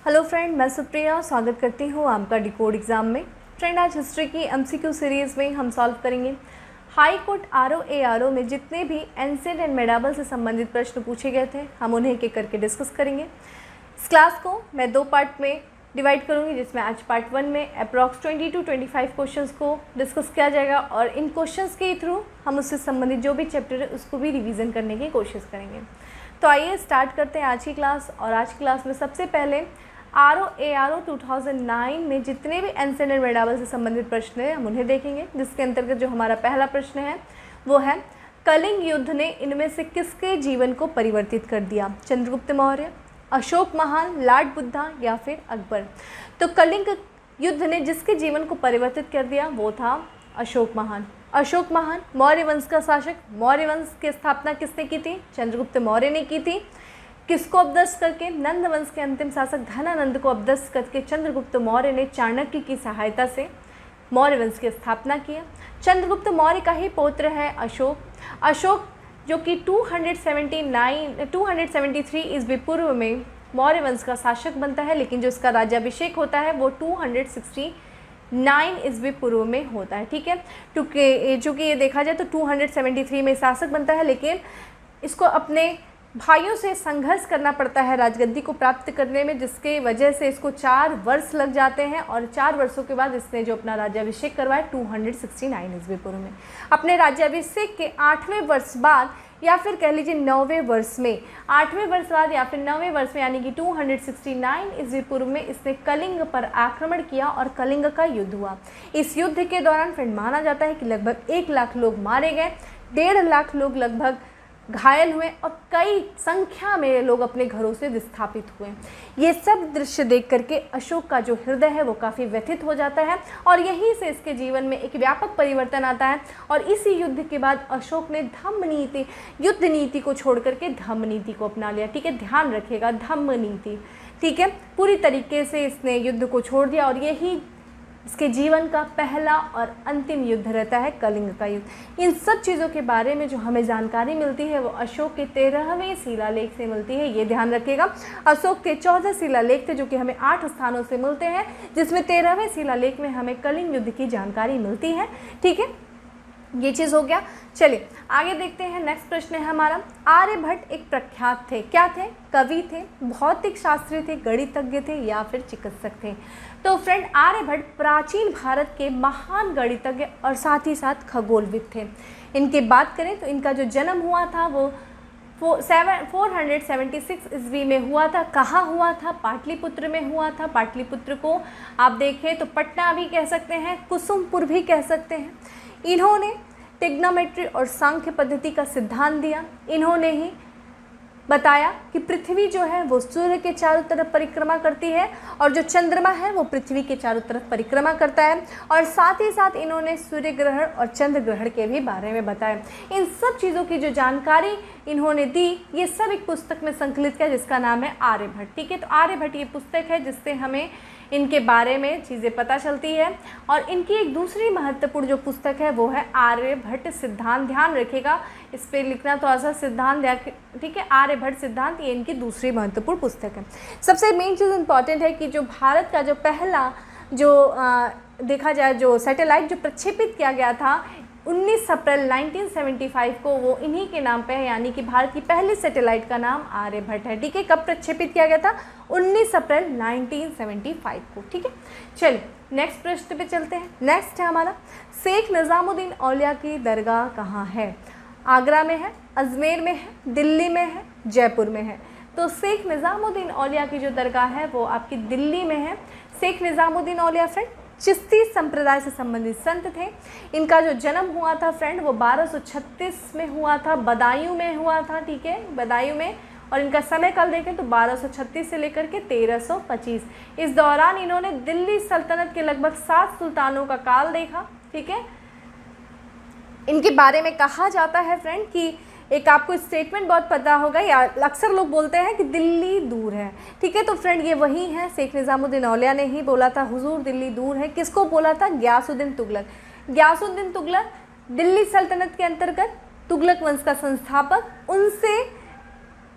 Hello friend, मैं सुप्रिया स्वागत करती हूँ आपका डिकोड एग्ज़ाम में। फ्रेंड, आज हिस्ट्री की एमसीक्यू सीरीज़ में हम सॉल्व करेंगे हाई कोर्ट आरओ में जितने भी एंशिएंट एंड मेडावल से संबंधित प्रश्न पूछे गए थे, हम उन्हें एक एक करके डिस्कस करेंगे। इस क्लास को मैं 2 पार्ट में डिवाइड करूँगी, जिसमें आज पार्ट 1 में अप्रॉक्स 20 to 25 क्वेश्चंस को डिस्कस किया जाएगा और इन क्वेश्चंस के थ्रू हम उससे संबंधित जो भी चैप्टर है उसको भी रिवीजन करने की कोशिश करेंगे। तो आइए स्टार्ट करते हैं आज की क्लास। और आज की क्लास में सबसे पहले आरओ 2009 में जितने भी एंशिएंट एंड मेडावल से संबंधित प्रश्न हैं हम उन्हें देखेंगे, जिसके अंतर्गत जो हमारा पहला प्रश्न है वो है कलिंग युद्ध ने इनमें से किसके जीवन को परिवर्तित कर दिया? चंद्रगुप्त मौर्य, अशोक महान, लॉर्ड बुद्धा या फिर अकबर। तो कलिंग युद्ध ने जिसके जीवन को परिवर्तित कर दिया वो था अशोक महान। अशोक महान मौर्य वंश का शासक। मौर्य वंश की स्थापना किसने की थी? चंद्रगुप्त मौर्य ने की थी। किसको अपदस्थ करके? नंद वंश के अंतिम शासक धनानंद को अपदस्थ करके चंद्रगुप्त मौर्य ने चाणक्य की सहायता से मौर्य वंश की स्थापना किया। चंद्रगुप्त मौर्य का ही पौत्र है अशोक जो कि 273 ईस्वी पूर्व में मौर्य वंश का शासक बनता है, लेकिन जो इसका राज्याभिषेक होता है वो 269 ईस्वी पूर्व में होता है। ठीक है, चूँकि ये देखा जाए तो 273 में शासक बनता है, लेकिन इसको अपने भाइयों से संघर्ष करना पड़ता है राजगद्दी को प्राप्त करने में, जिसके वजह से इसको 4 वर्ष लग जाते हैं और 4 वर्षों के बाद इसने जो अपना राज्याभिषेक करवाया 269 ईस्वी पूर्व में। अपने राज्याभिषेक के 8वें वर्ष बाद या फिर कह लीजिए 9वें वर्ष में, 8वें वर्ष बाद या फिर 9वें वर्ष में यानी कि 269 ईस्वी पूर्व में इसने कलिंग पर आक्रमण किया और कलिंग का युद्ध हुआ। इस युद्ध के दौरान फ्रेंड माना जाता है कि लगभग 1 लाख लोग मारे गए, 1.5 लाख लोग लगभग घायल हुए और कई संख्या में लोग अपने घरों से विस्थापित हुए। ये सब दृश्य देख करके अशोक का जो हृदय है वो काफ़ी व्यथित हो जाता है और यहीं से इसके जीवन में एक व्यापक परिवर्तन आता है। और इसी युद्ध के बाद अशोक ने धम्म नीति, युद्ध नीति को छोड़ करके धम्म नीति को अपना लिया। ठीक है, ध्यान रखिएगा, धम्म नीति। ठीक है, पूरी तरीके से इसने युद्ध को छोड़ दिया और यही इसके जीवन का पहला और अंतिम युद्ध रहता है कलिंग का युद्ध। इन सब चीज़ों के बारे में जो हमें जानकारी मिलती है वो अशोक के 13वें शिलालेख से मिलती है, ये ध्यान रखिएगा। अशोक के 14 शिलालेख थे जो कि हमें 8 स्थानों से मिलते हैं, जिसमें 13वें शिलालेख में हमें कलिंग युद्ध की जानकारी मिलती है। ठीक है, ये चीज़ हो गया। चलिए आगे देखते हैं। नेक्स्ट प्रश्न है हमारा, आर्यभट्ट एक प्रख्यात थे, क्या थे? कवि थे, भौतिक शास्त्री थे, गणितज्ञ थे या फिर चिकित्सक थे? तो फ्रेंड, आर्यभट्ट प्राचीन भारत के महान गणितज्ञ और साथ ही साथ खगोलविद थे। इनकी बात करें तो इनका जो जन्म हुआ था वो 476 ईस्वी में हुआ था। कहाँ हुआ था? पाटलिपुत्र में हुआ था। पाटलिपुत्र को आप देखें तो पटना भी कह सकते हैं, कुसुमपुर भी कह सकते हैं। इन्होंने टिग्नोमेट्री और सांख्य पद्धति का सिद्धांत दिया। इन्होंने ही बताया कि पृथ्वी जो है वो सूर्य के चारों तरफ परिक्रमा करती है और जो चंद्रमा है वो पृथ्वी के चारों तरफ परिक्रमा करता है। और साथ ही साथ इन्होंने सूर्य ग्रहण और चंद्र ग्रहण के भी बारे में बताया। इन सब चीज़ों की जो जानकारी इन्होंने दी ये सब एक पुस्तक में संकलित किया जिसका नाम है आर्यभट्ट। ठीक है, तो आर्यभट्ट ये पुस्तक है जिससे हमें इनके बारे में चीज़ें पता चलती है। और इनकी एक दूसरी महत्वपूर्ण जो पुस्तक है वो है आर्यभट्ट सिद्धांत। ध्यान रखिएगा, इस पर लिखना थोड़ा सा सिद्धांत। ठीक है, आर्यभट्ट सिद्धांत ये इनकी दूसरी महत्वपूर्ण पुस्तक है। सबसे मेन चीज़ इंपॉर्टेंट है कि जो भारत का जो पहला जो देखा जाए जो सैटेलाइट जो प्रक्षेपित किया गया था 19 अप्रैल 1975 को, वो इन्हीं के नाम पे है, यानी कि भारत की पहली सैटेलाइट का नाम आर्यभट्ट है। ठीक है, कब प्रक्षेपित किया गया था? 19 अप्रैल 1975 को। ठीक है, चलिए नेक्स्ट प्रश्न पे चलते हैं। नेक्स्ट है हमारा, शेख निज़ामुद्दीन औलिया की दरगाह कहाँ है? आगरा में है, अजमेर में है, दिल्ली में है, जयपुर में है? तो शेख निज़ामुद्दीन औलिया की जो दरगाह है वो आपकी दिल्ली में है। शेख निज़ामुद्दीन औलिया फ्रेंड चिश्ती संप्रदाय से संबंधित संत थे। इनका जो जन्म हुआ था फ्रेंड वो 1236 में हुआ था, बदायूं में हुआ था। ठीक है, बदायूं में। और इनका समय काल देखें तो 1236 से लेकर के 1325। इस दौरान इन्होंने दिल्ली सल्तनत के लगभग 7 सुल्तानों का काल देखा। ठीक है, इनके बारे में कहा जाता है फ्रेंड कि एक आपको स्टेटमेंट बहुत पता होगा, या अक्सर लोग बोलते हैं कि दिल्ली दूर है। ठीक है, तो फ्रेंड ये वही है, शेख निज़ामुद्दीन औलिया ने ही बोला था हुजूर दिल्ली दूर है। किसको बोला था? गयासुद्दीन तुगलक। गयासुद्दीन तुगलक दिल्ली सल्तनत के अंतर्गत तुगलक वंश का संस्थापक, उनसे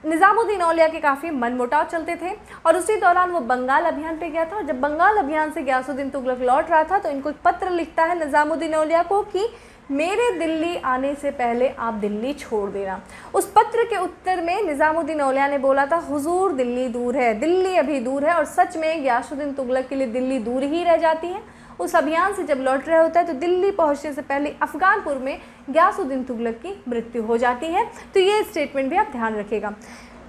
निज़ामुद्दीन औलिया के काफ़ी मनमुटाव चलते थे और उसी दौरान वो बंगाल अभियान पे गया था। और जब बंगाल अभियान से गयासुद्दीन तुगलक लौट रहा था तो इनको एक पत्र लिखता है निज़ामुद्दीन औलिया को कि मेरे दिल्ली आने से पहले आप दिल्ली छोड़ देना। उस पत्र के उत्तर में निज़ामुद्दीन औलिया ने बोला था, हुजूर दिल्ली दूर है, दिल्ली अभी दूर है। और सच में गयासुद्दीन तुगलक के लिए दिल्ली दूर ही रह जाती है। उस अभियान से जब लौट रहे होता है तो दिल्ली पहुंचने से पहले अफगानपुर में गयासुद्दीन तुगलक की मृत्यु हो जाती है। तो ये स्टेटमेंट भी आप ध्यान रखिएगा।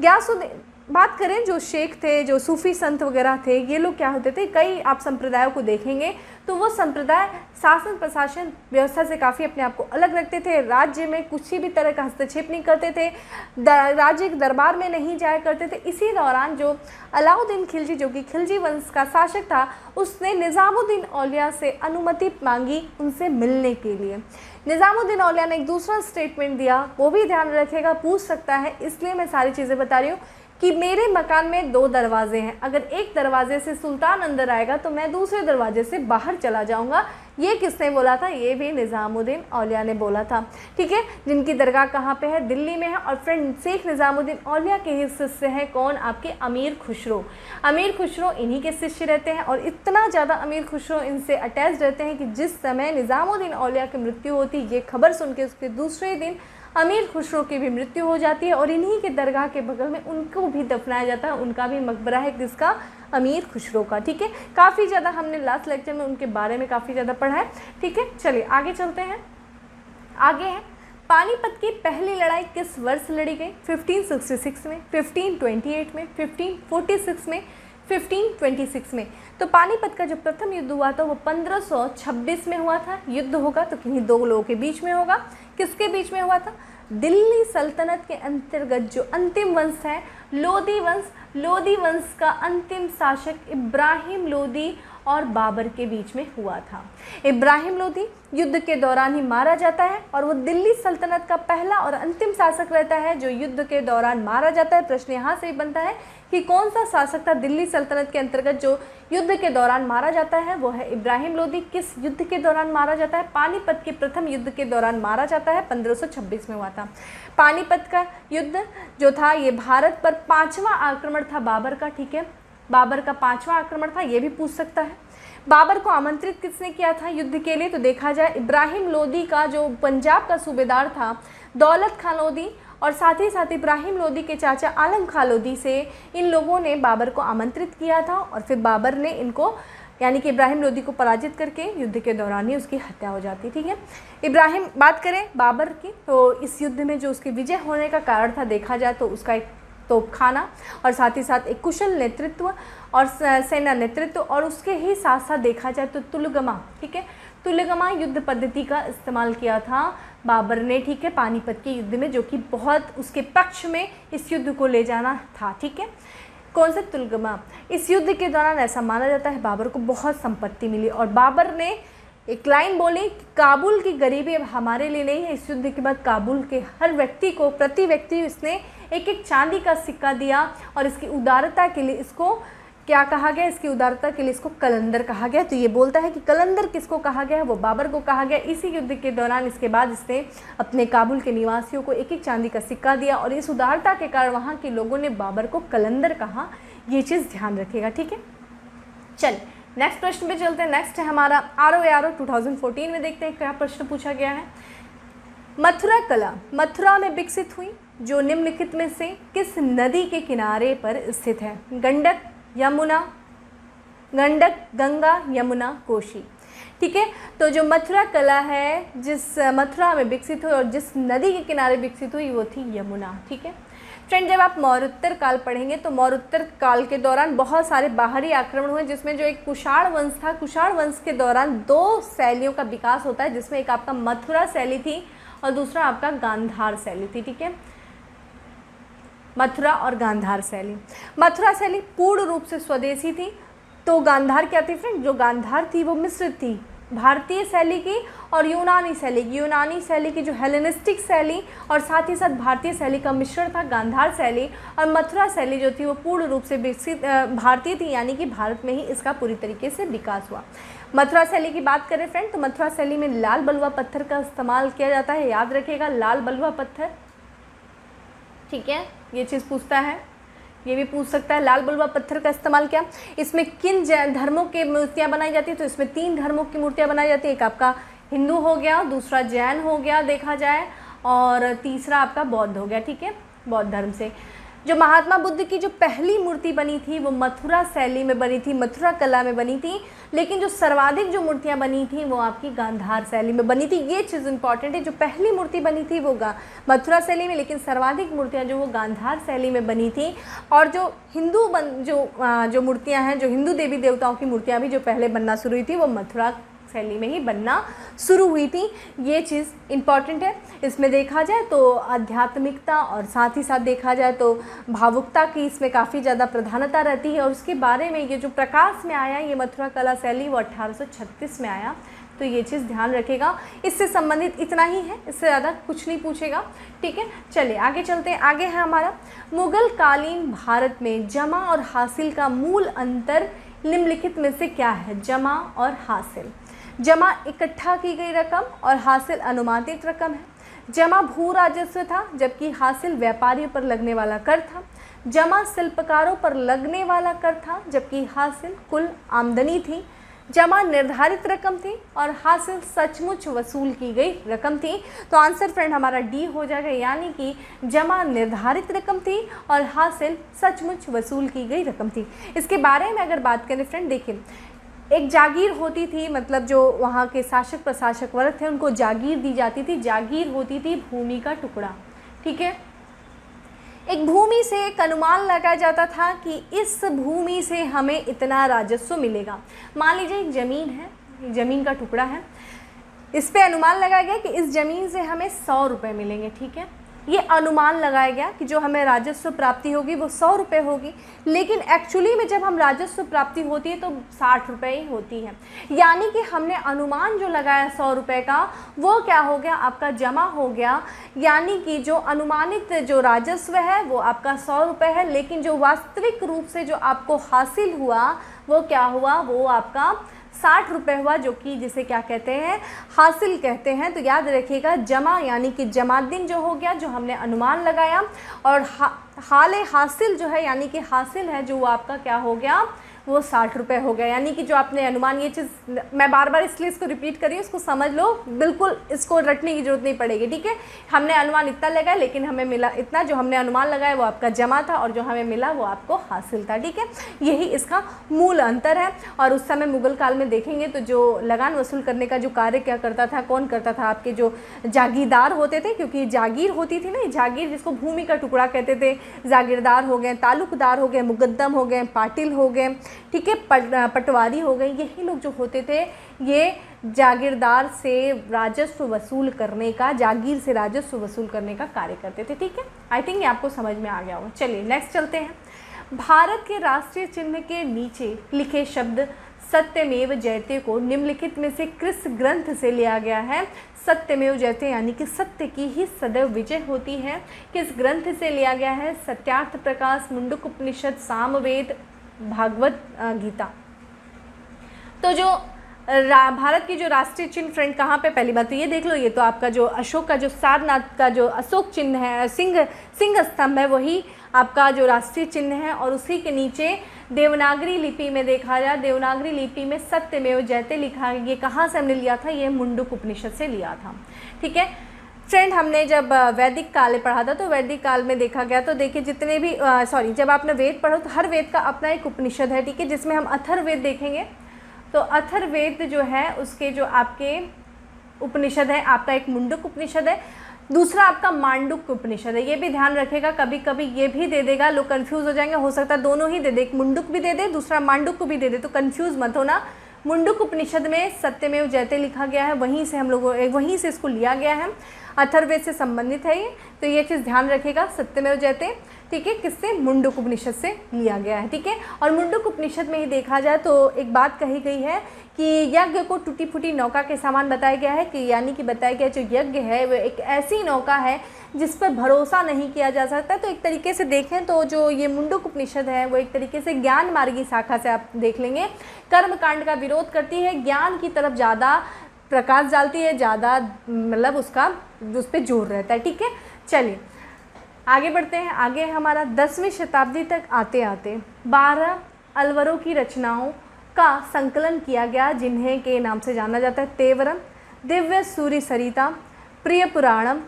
गयासुद्दीन बात करें, जो शेख थे, जो सूफ़ी संत वगैरह थे, ये लोग क्या होते थे, कई आप संप्रदायों को देखेंगे तो वो संप्रदाय शासन प्रशासन व्यवस्था से काफ़ी अपने आप को अलग रखते थे। राज्य में कुछ भी तरह का हस्तक्षेप नहीं करते थे, राज्य के दरबार में नहीं जाया करते थे। इसी दौरान जो अलाउद्दीन खिलजी, जो कि खिलजी वंश का शासक था, उसने निज़ामुद्दीन औलिया से अनुमति मांगी उनसे मिलने के लिए। निज़ामुद्दीन औलिया ने एक दूसरा स्टेटमेंट दिया, वो भी ध्यान रखिएगा, पूछ सकता है, इसलिए मैं सारी चीज़ें बता रही हूँ कि मेरे मकान में 2 दरवाजे हैं, अगर एक दरवाजे से सुल्तान अंदर आएगा तो मैं दूसरे दरवाजे से बाहर चला जाऊंगा। ये किसने बोला था? ये भी निज़ामुद्दीन औलिया ने बोला था। ठीक है, जिनकी दरगाह कहाँ पे है? दिल्ली में है। और फ्रेंड, शेख निज़ामुद्दीन औलिया के ही शिष्य हैं कौन? आपके अमीर खुसरो। अमीर खुसरो इन्हीं के शिष्य रहते हैं और इतना ज़्यादा अमीर खुसरो इनसे अटैच रहते हैं कि जिस समय निज़ामुद्दीन औलिया की मृत्यु होती, ये खबर सुन के उसके दूसरे दिन अमीर खुसरो की भी मृत्यु हो जाती है और इन्हीं के दरगाह के बगल में उनको भी दफनाया जाता है। उनका भी मकबरा है, किसका? अमीर खुसरो का। ठीक है, काफ़ी ज़्यादा हमने लास्ट लेक्चर में उनके बारे में काफ़ी ज़्यादा पढ़ा है। ठीक है, चलिए आगे चलते हैं। आगे है, पानीपत की पहली लड़ाई किस वर्ष लड़ी गई? 1566 में, 1528 में, 1546 में, 1526 में। तो पानीपत का जो प्रथम युद्ध हुआ था वो 1526 में हुआ था। युद्ध होगा तो किन्हीं 2 लोगों के बीच में होगा। किसके बीच में हुआ था? दिल्ली सल्तनत के अंतर्गत जो अंतिम वंश है लोदी वंश, लोदी वंश का अंतिम शासक इब्राहिम लोदी और बाबर के बीच में हुआ था। इब्राहिम लोदी युद्ध के दौरान ही मारा जाता है और वो दिल्ली सल्तनत का पहला और अंतिम शासक रहता है जो युद्ध के दौरान मारा जाता है। प्रश्न यहाँ से बनता है कि कौन सा शासक था दिल्ली सल्तनत के अंतर्गत जो युद्ध के दौरान मारा जाता है? वो है इब्राहिम लोदी। किस युद्ध के दौरान मारा जाता है? पानीपत के प्रथम युद्ध के दौरान मारा जाता है, 1526 में हुआ था। पानीपत का युद्ध जो था ये भारत पर 5वां आक्रमण था बाबर का। ठीक है, बाबर का 5वां आक्रमण था, ये भी पूछ सकता है। बाबर को आमंत्रित किसने किया था युद्ध के लिए? तो देखा जाए इब्राहिम लोदी का जो पंजाब का सूबेदार था दौलत खान लोदी और साथ ही साथ इब्राहिम लोदी के चाचा आलम खान लोदी से इन लोगों ने बाबर को आमंत्रित किया था और फिर बाबर ने इनको यानी कि इब्राहिम लोदी को पराजित करके युद्ध के दौरान ही उसकी हत्या हो जाती। ठीक है, इब्राहिम बात करें बाबर की तो इस युद्ध में जो उसके विजय होने का कारण था देखा जाए तो उसका एक तोपखाना और साथ ही साथ एक कुशल नेतृत्व और सेना नेतृत्व और उसके ही साथ साथ देखा जाए तो तुलगमा। ठीक है, तुलगमा युद्ध पद्धति का इस्तेमाल किया था बाबर ने। ठीक है, पानीपत के युद्ध में, जो कि बहुत उसके पक्ष में इस युद्ध को ले जाना था। ठीक है, कौन सा? तुलगमा। इस युद्ध के दौरान ऐसा माना जाता है बाबर को बहुत संपत्ति मिली और बाबर ने एक लाइन बोली, काबुल की गरीबी अब हमारे लिए नहीं है। इस युद्ध के बाद काबुल के हर व्यक्ति को, प्रति व्यक्ति इसने एक एक चांदी का सिक्का दिया और इसकी उदारता के लिए इसको क्या कहा गया? इसकी उदारता के लिए इसको कलंदर कहा गया। तो ये बोलता है कि कलंदर किसको कहा गया? वो बाबर को कहा गया। इसी युद्ध के दौरान इसके बाद इसने अपने काबुल के निवासियों को एक एक चांदी का सिक्का दिया और इस उदारता के कारण वहाँ के लोगों ने बाबर को कलंदर कहा। ये चीज़ ध्यान रखिएगा। ठीक है, चल नेक्स्ट प्रश्न पे चलते हैं। नेक्स्ट है हमारा आरओ 2014 में। देखते हैं क्या प्रश्न पूछा गया है। मथुरा कला मथुरा में विकसित हुई जो निम्नलिखित में से किस नदी के किनारे पर स्थित है? गंडक, यमुना, गंडक, गंगा, यमुना, कोशी। ठीक है, तो जो मथुरा कला है जिस मथुरा में विकसित हुई और जिस नदी के किनारे विकसित हुई वो थी यमुना। ठीक है फ्रेंड, जब आप मौर्योत्तर काल पढ़ेंगे तो मौर्योत्तर काल के दौरान बहुत सारे बाहरी आक्रमण हुए जिसमें जो एक कुषाण वंश था, कुषाण वंश के दौरान 2 शैलियों का विकास होता है जिसमें एक आपका मथुरा शैली थी और दूसरा आपका गांधार शैली थी। ठीक है, मथुरा और गांधार शैली। मथुरा शैली पूर्ण रूप से स्वदेशी थी, तो गांधार क्या थी फ्रेंड? जो गांधार थी वो मिश्रित थी, भारतीय शैली की और यूनानी शैली की। यूनानी शैली की जो हेलेनिस्टिक शैली और साथ ही साथ भारतीय शैली का मिश्रण था गांधार शैली। और मथुरा शैली जो थी वो पूर्ण रूप से विकसित भारतीय थी, यानी कि भारत में ही इसका पूरी तरीके से विकास हुआ। मथुरा शैली की बात करें फ्रेंड तो मथुरा शैली में लाल बलुआ पत्थर का इस्तेमाल किया जाता है। याद रखिएगा, लाल बलुआ पत्थर। ठीक है, ये चीज़ पूछता है। ये भी पूछ सकता है लाल बलुआ पत्थर का इस्तेमाल क्या, इसमें किन धर्मों की मूर्तियाँ बनाई जाती है, तो इसमें 3 धर्मों की मूर्तियाँ बनाई जाती है। एक आपका हिंदू हो गया, दूसरा जैन हो गया देखा जाए, और तीसरा आपका बौद्ध हो गया। ठीक है, बौद्ध धर्म से। जो महात्मा बुद्ध की जो पहली मूर्ति बनी थी वो मथुरा शैली में बनी थी, मथुरा कला में बनी थी, लेकिन जो सर्वाधिक जो मूर्तियाँ बनी थी वो आपकी गांधार शैली में बनी थी। ये चीज़ इंपॉर्टेंट है, जो पहली मूर्ति बनी थी वो मथुरा शैली में, लेकिन सर्वाधिक मूर्तियाँ जो वो गांधार शैली में बनी थी। और जो हिंदू जो मूर्तियाँ हैं, जो हिंदू देवी देवताओं की मूर्तियाँ भी जो पहले बनना शुरू हुई थी वो मथुरा शैली में ही बनना शुरू हुई थी। ये चीज़ इम्पॉर्टेंट है। इसमें देखा जाए तो आध्यात्मिकता और साथ ही साथ देखा जाए तो भावुकता की इसमें काफ़ी ज़्यादा प्रधानता रहती है। और उसके बारे में ये जो प्रकाश में आया, ये मथुरा कला शैली, वो 1836 में आया। तो ये चीज़ ध्यान रखेगा। इससे संबंधित इतना ही है, इससे ज़्यादा कुछ नहीं पूछेगा। ठीक है, चलिए आगे चलते हैं। आगे है हमारा मुग़ल कालीन भारत में जमा और हासिल का मूल अंतर निम्नलिखित में से क्या है। जमा और हासिल, जमा इकट्ठा की गई रकम और हासिल अनुमानित रकम है। जमा भू राजस्व था, जबकि हासिल व्यापारियों पर लगने वाला कर था। जमा शिल्पकारों पर लगने वाला कर था, जबकि हासिल कुल आमदनी थी। जमा निर्धारित रकम थी और हासिल सचमुच वसूल की गई रकम थी। तो आंसर फ्रेंड हमारा डी हो जाएगा, यानी कि जमा निर्धारित रकम थी और हासिल सचमुच वसूल की गई रकम थी। इसके बारे में अगर बात करें फ्रेंड, देखिए एक जागीर होती थी, मतलब जो वहाँ के शासक प्रशासक वर्ग थे उनको जागीर दी जाती थी। जागीर होती थी भूमि का टुकड़ा। ठीक है, एक भूमि से एक अनुमान लगाया जाता था कि इस भूमि से हमें इतना राजस्व मिलेगा। मान लीजिए एक ज़मीन है, ज़मीन का टुकड़ा है, इस पे अनुमान लगाया गया कि इस ज़मीन से हमें 100 रुपये मिलेंगे। ठीक है, ये अनुमान लगाया गया कि जो हमें राजस्व प्राप्ति होगी वो 100 रुपये होगी, लेकिन एक्चुअली में जब हम राजस्व प्राप्ति होती है तो 60 रुपये ही होती है। यानी कि हमने अनुमान जो लगाया 100 रुपये का, वो क्या हो गया, आपका जमा हो गया। यानी कि जो अनुमानित जो राजस्व है वो आपका 100 रुपये है, लेकिन जो वास्तविक रूप से जो आपको हासिल हुआ वो क्या हुआ, वो आपका 60 रुपये हुआ, जो कि जिसे क्या कहते हैं, हासिल कहते हैं। तो याद रखिएगा, जमा यानी कि जमाद्दीन जो हो गया, जो हमने अनुमान लगाया, और हाले हासिल जो है यानी कि हासिल है जो वो आपका क्या हो गया, वो 60 रुपये हो गया। यानी कि जो आपने अनुमान, ये चीज़ मैं बार बार इसलिए इसको रिपीट कर रही हूँ, इसको समझ लो, बिल्कुल इसको रटने की जरूरत नहीं पड़ेगी। ठीक है, हमने अनुमान इतना लगाया लेकिन हमें मिला इतना, जो हमने अनुमान लगाया वो आपका जमा था और जो हमें मिला वो आपको हासिल था। ठीक है, यही इसका मूल अंतर है। और उस समय मुग़ल काल में देखेंगे तो जो लगान वसूल करने का जो कार्य क्या करता था, कौन करता था, आपके जो जागीरदार होते थे, क्योंकि जागीर होती थी ना, जागीर जिसको भूमि का टुकड़ा कहते थे, जागीरदार हो गए, तालुकदार हो गए, मुकद्दम हो गए, पाटिल हो गए, ठीक है, पटवारी हो गए, यही लोग जो होते थे ये जागीरदार से राजस्व वसूल करने का, जागीर से राजस्व वसूल करने का कार्य करते थे। ठीक है, आई थिंक ये आपको समझ में आ गया होगा। चलिए नेक्स्ट चलते हैं। भारत के राष्ट्रीय चिन्ह के नीचे लिखे शब्द सत्यमेव जयते को निम्नलिखित में से किस ग्रंथ से लिया गया है। सत्यमेव जयते यानी कि सत्य की ही सदैव विजय होती है, किस ग्रंथ से लिया गया है। सत्यार्थ प्रकाश, मुंडक उपनिषद, सामवेद, भागवत गीता। तो जो भारत की जो राष्ट्रीय चिन्ह फ्रेंड कहाँ पे, पहली बात तो ये देख लो, ये तो आपका जो अशोक का जो सारनाथ का जो अशोक चिन्ह है, सिंह स्तंभ है, वही आपका जो राष्ट्रीय चिन्ह है। और उसी के नीचे देवनागरी लिपि में देखा जाए, देवनागरी लिपि में सत्यमेव जयते लिखा है। ये कहाँ से हमने लिया था, ये मुंडक उपनिषद से लिया था। ठीक है फ्रेंड, हमने जब वैदिक काल पढ़ा था तो वैदिक काल में देखा गया, तो देखिए जितने भी जब आपने वेद पढ़ो तो हर वेद का अपना एक उपनिषद है। ठीक है, जिसमें हम अथर्ववेद देखेंगे तो अथर्ववेद जो है उसके जो आपके उपनिषद है, आपका एक मुंडक उपनिषद है, दूसरा आपका मांडुक उपनिषद है। ये भी ध्यान रखेगा, कभी कभी ये भी दे देगा, लोग कंफ्यूज हो जाएंगे, हो सकता है दोनों ही दे दे, एक मुंडुक भी दे दे, दूसरा मांडुक को भी दे दे, तो कंफ्यूज मत होना। मुंडक उपनिषद में सत्यमेव जयते लिखा गया है, वहीं से हम लोगों वहीं से इसको लिया गया है, अथर्ववेद से संबंधित है ये, तो ये चीज़ ध्यान रखेगा, सत्यमेव जयते। ठीक है, किससे, मुंडक उपनिषद से लिया गया है। ठीक है, और मुंडक उपनिषद में ही देखा जाए तो एक बात कही गई है कि यज्ञ को टूटी फूटी नौका के समान बताया गया है, कि यानी कि बताया गया जो यज्ञ है वो एक ऐसी नौका है जिस पर भरोसा नहीं किया जा सकता। तो एक तरीके से देखें तो जो ये मुंडक उपनिषद है वो एक तरीके से ज्ञान मार्गी शाखा से आप देख लेंगे, कर्म कांड का विरोध करती है, ज्ञान की तरफ ज़्यादा प्रकाश डालती है, ज़्यादा मतलब उस पर जोर रहता है। ठीक है, चलिए आगे बढ़ते हैं। आगे हमारा 10वीं शताब्दी तक आते आते 12 अलवरों की रचनाओं का संकलन किया गया, जिन्हें के नाम से जाना जाता है तेवरम, दिव्य सूर्य सरिता, प्रिय पुराणम,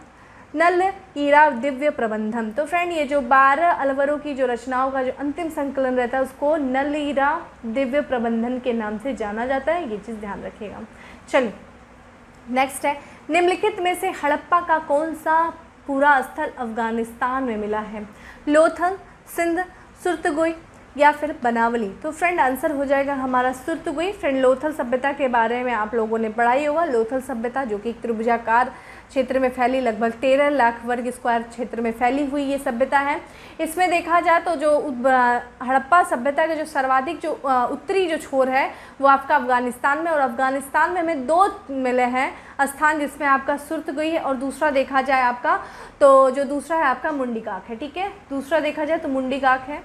नल ईरा दिव्य प्रबंधम। तो फ्रेंड ये जो 12 अलवरों की जो रचनाओं का जो अंतिम संकलन रहता है उसको नल ईरा दिव्य प्रबंधन के नाम से जाना जाता है, ये चीज़ ध्यान रखिएगा। चलिए नेक्स्ट है, निम्नलिखित में से हड़प्पा का कौन सा पूरा स्थल अफगानिस्तान में मिला है? लोथल, सिंध, सुरतगुई या फिर बनावली? तो फ्रेंड आंसर हो जाएगा हमारा सुरतगुई। फ्रेंड लोथल सभ्यता के बारे में आप लोगों ने पढ़ा ही होगा। लोथल सभ्यता जो कि एक त्रिभुजाकार क्षेत्र में फैली, लगभग 13 लाख वर्ग स्क्वायर क्षेत्र में फैली हुई ये सभ्यता है। इसमें देखा जाए तो जो हड़प्पा सभ्यता का जो सर्वाधिक जो उत्तरी जो छोर है वो आपका अफगानिस्तान में, और अफगानिस्तान में हमें 2 मिले हैं स्थान, जिसमें आपका सुरतगुई है और दूसरा देखा जाए आपका तो जो दूसरा है आपका मुंडीकाक है। ठीक है, दूसरा देखा जाए तो मुंडीकाक है,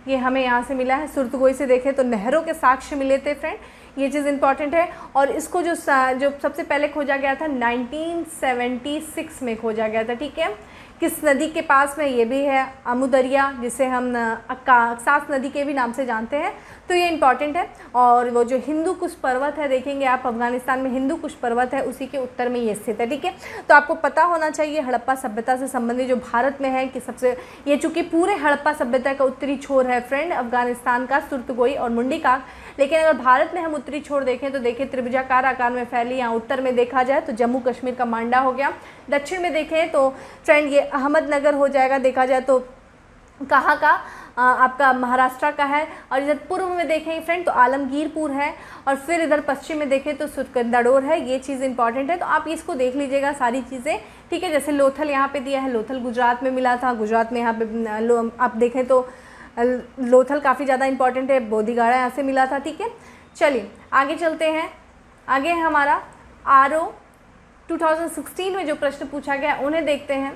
ये हमें यहाँ से मिला है। सुरतगुई से देखें तो नहरों के साक्ष्य मिले थे फ्रेंड, ये चीज़ इंपॉर्टेंट है। और इसको जो सबसे पहले खोजा गया था 1976 में खोजा गया था। ठीक है, किस नदी के पास में? ये भी है अमुदरिया, जिसे हम अक्सास नदी के भी नाम से जानते हैं, तो ये इंपॉर्टेंट है। और वो जो हिंदू कुश पर्वत है, देखेंगे आप अफगानिस्तान में हिंदू कुश पर्वत है, उसी के उत्तर में ये स्थित है। ठीक है, तो आपको पता होना चाहिए हड़प्पा सभ्यता से संबंधित जो भारत में है कि सबसे, ये चूँकि पूरे हड़प्पा सभ्यता का उत्तरी छोर है फ्रेंड अफगानिस्तान का सुरतगुई और मुंडीकाक, लेकिन अगर भारत में हम उत्तरी छोर देखें तो देखिए त्रिभुजाकार आकार में फैली। यहाँ उत्तर में देखा जाए तो जम्मू कश्मीर का मांडा हो गया, दक्षिण में देखें तो फ्रेंड ये अहमदनगर हो जाएगा, देखा जाए तो कहाँ का आपका महाराष्ट्र का है। और इधर पूर्व में देखें फ्रेंड तो आलमगीरपुर है, और फिर इधर पश्चिम में देखें तो सुरकंदाडोर है। ये चीज़ इंपॉर्टेंट है, तो आप इसको देख लीजिएगा सारी चीज़ें। ठीक है, जैसे लोथल यहाँ पे दिया है, लोथल गुजरात में मिला था, गुजरात में यहाँ पे आप देखें तो लोथल काफ़ी ज़्यादा इंपॉर्टेंट है, बोधीगाड़ा यहाँ से मिला था। ठीक है, चलिए आगे चलते हैं। आगे हमारा RO 2016 में जो प्रश्न पूछा गया उन्हें देखते हैं।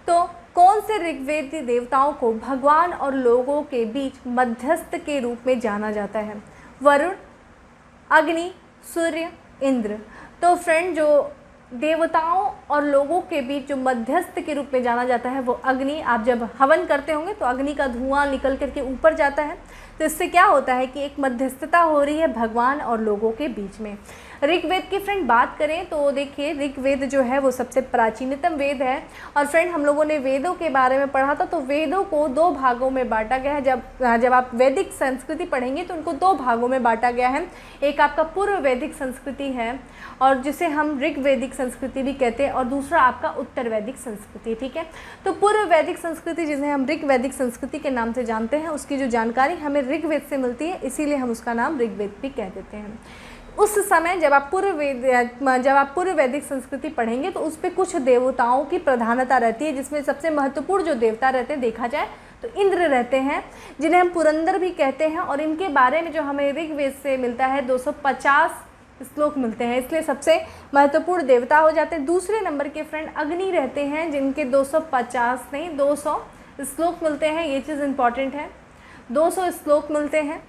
तो कौन से ऋग्वेदी देवताओं को भगवान और लोगों के बीच मध्यस्थ के रूप में जाना जाता है? वरुण, अग्नि, सूर्य, इंद्र। तो फ्रेंड जो देवताओं और लोगों के बीच जो मध्यस्थ के रूप में जाना जाता है वो अग्नि। आप जब हवन करते होंगे तो अग्नि का धुआं निकल करके ऊपर जाता है, तो इससे क्या होता है कि एक मध्यस्थता हो रही है भगवान और लोगों के बीच में। ऋग्वेद की फ्रेंड बात करें तो देखिए ऋग्वेद जो है वो सबसे प्राचीनतम वेद है। और फ्रेंड हम लोगों ने वेदों के बारे में पढ़ा था, तो वेदों को 2 भागों में बांटा गया है। जब आप वैदिक संस्कृति पढ़ेंगे तो उनको 2 भागों में बांटा गया है। एक आपका पूर्व वैदिक संस्कृति है और जिसे हम ऋग्वैदिक संस्कृति भी कहते हैं, और दूसरा आपका उत्तर वैदिक संस्कृति। ठीक है, तो पूर्व वैदिक संस्कृति जिसे हम ऋग्वैदिक संस्कृति के नाम से जानते हैं, उसकी जो जानकारी हमें ऋग्वेद से मिलती है, इसीलिए हम उसका नाम ऋग्वेद भी कह देते हैं। उस समय जब आप पूर्व वैदिक संस्कृति पढ़ेंगे तो उस पर कुछ देवताओं की प्रधानता रहती है, जिसमें सबसे महत्वपूर्ण जो देवता रहते हैं देखा जाए तो इंद्र रहते हैं, जिन्हें हम पुरंदर भी कहते हैं। और इनके बारे में जो हमें ऋग्वेद से मिलता है 250 श्लोक मिलते हैं, इसलिए सबसे महत्वपूर्ण देवता हो जाते हैं। दूसरे नंबर के फ्रेंड अग्नि रहते हैं, जिनके 250 नहीं 200 श्लोक मिलते हैं। ये चीज़ इंपॉर्टेंट है, 200 श्लोक मिलते हैं।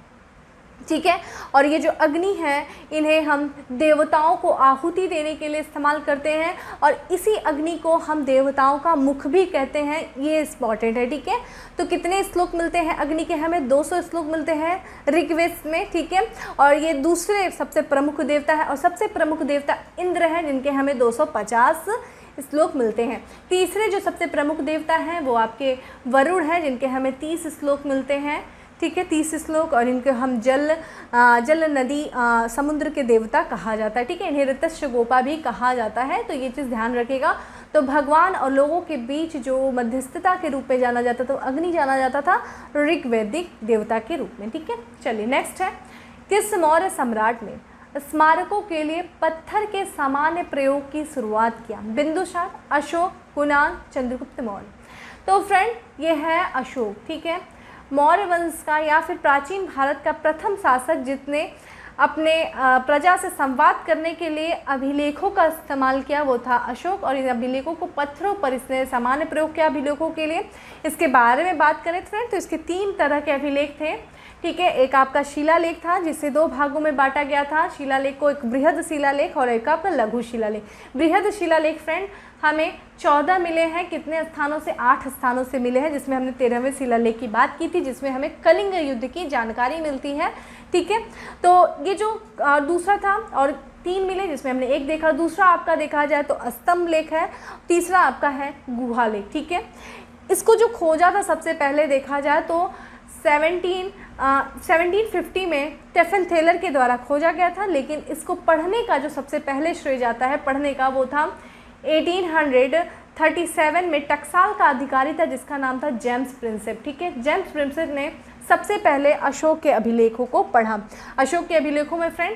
ठीक है, और ये जो अग्नि है इन्हें हम देवताओं को आहुति देने के लिए इस्तेमाल करते हैं, और इसी अग्नि को हम देवताओं का मुख भी कहते हैं। ये इम्पॉर्टेंट है। ठीक है, तो कितने श्लोक मिलते हैं अग्नि के? हमें 200 श्लोक मिलते हैं ऋग्वेद में। ठीक है, और ये दूसरे सबसे प्रमुख देवता है, और सबसे प्रमुख देवता इंद्र हैं, जिनके हमें 250 श्लोक मिलते हैं। तीसरे जो सबसे प्रमुख देवता हैं वो आपके वरुण हैं, जिनके हमें 30 श्लोक मिलते हैं। ठीक है, 30 श्लोक, और इनके हम जल नदी समुद्र के देवता कहा जाता है। ठीक है, इन्हें ऋतस्य गोपा भी कहा जाता है, तो ये चीज़ ध्यान रखिएगा। तो भगवान और लोगों के बीच जो मध्यस्थता के रूप में जाना जाता था, तो अग्नि जाना जाता था ऋग्वैदिक देवता के रूप में। ठीक है, चलिए नेक्स्ट है, किस मौर्य सम्राट ने स्मारकों के लिए पत्थर के सामान्य प्रयोग की शुरुआत किया? बिंदुसार, अशोक, कुणाल, चंद्रगुप्त मौर्य। तो फ्रेंड ये है अशोक। ठीक है, मौर्य वंश का या फिर प्राचीन भारत का प्रथम शासक जिसने अपने प्रजा से संवाद करने के लिए अभिलेखों का इस्तेमाल किया वो था अशोक, और इन अभिलेखों को पत्थरों पर इसने सामान्य प्रयोग किया अभिलेखों के लिए। इसके बारे में बात करें फ्रेंड तो इसके 3 तरह के अभिलेख थे। ठीक है। एक आपका शिलालेख था जिसे 2 भागों में बांटा गया था। शिलालेख को एक बृहद शिलालेख और एक आपका लघु शिलालेख। बृहद शिलालेख फ्रेंड हमें 14 मिले हैं, कितने स्थानों से? 8 स्थानों से मिले हैं, जिसमें हमने 13वें शिलालेख की बात की थी, जिसमें हमें कलिंग युद्ध की जानकारी मिलती है। ठीक है, तो ये जो दूसरा था, और 3 मिले जिसमें हमने 1 देखा। दूसरा आपका देखा जाए तो स्तंभ लेख है, तीसरा आपका है गुहा लेख। ठीक है, इसको जो खोजा था सबसे पहले देखा जाए तो 1750 में स्टेफन थेलर के द्वारा खोजा गया था, लेकिन इसको पढ़ने का जो सबसे पहले श्रेय जाता है पढ़ने का, वो था 1837 में टकसाल का अधिकारी था जिसका नाम था जेम्स प्रिंसेप। ठीक है, जेम्स प्रिंसेप ने सबसे पहले अशोक के अभिलेखों को पढ़ा। अशोक के अभिलेखों में फ्रेंड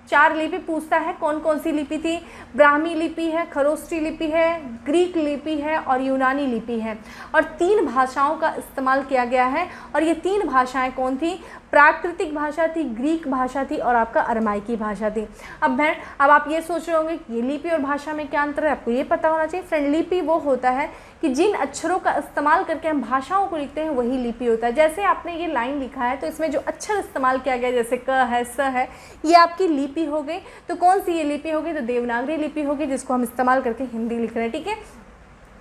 4 लिपि पूछता है। कौन कौन सी लिपि थी? ब्राह्मी लिपि है, खरोष्ठी लिपि है, ग्रीक लिपि है और यूनानी लिपि है, और 3 भाषाओं का इस्तेमाल किया गया है। और ये 3 भाषाएं कौन थी? प्राकृतिक भाषा थी, ग्रीक भाषा थी और आपका अरमाइकी भाषा थी। अब आप ये सोच रहे होंगे कि ये लिपि और भाषा में क्या अंतर है, आपको ये पता होना चाहिए। फ्रेंड, लिपि वो होता है कि जिन अक्षरों का इस्तेमाल करके हम भाषाओं को लिखते हैं वही लिपि होता है। जैसे आपने ये लाइन लिखा है तो इसमें जो अक्षर इस्तेमाल किया गया, जैसे क है, स है, ये आपकी लिपि हो गई। तो कौन सी ये लिपि होगी? तो देवनागरी लिपि होगी, जिसको हम इस्तेमाल करके हिंदी लिख रहे हैं। ठीक है,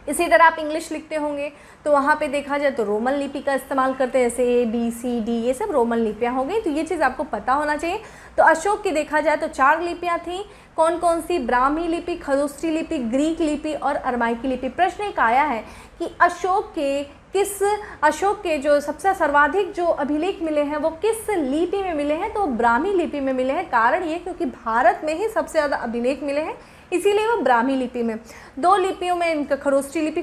इसी तरह आप इंग्लिश लिखते होंगे तो वहाँ पे देखा जाए तो रोमन लिपि का इस्तेमाल करते हैं, जैसे ABCD, ये सब रोमन लिपियाँ हो गई। तो ये चीज़ आपको पता होना चाहिए। तो अशोक की देखा जाए तो 4 लिपियाँ थीं। कौन कौन सी? ब्राह्मी लिपि, खरोष्ठी लिपि, ग्रीक लिपि और अरमाइकी लिपि। प्रश्न एक आया है कि अशोक के जो सबसे सर्वाधिक जो अभिलेख मिले हैं वो किस लिपि में मिले हैं? तो ब्राह्मी लिपि में मिले हैं। कारण ये क्योंकि भारत में ही सबसे ज़्यादा अभिलेख मिले हैं, इसीलिए वो ब्राह्मी लिपि में। 2 लिपियों में इनका खरोष्ठी लिपि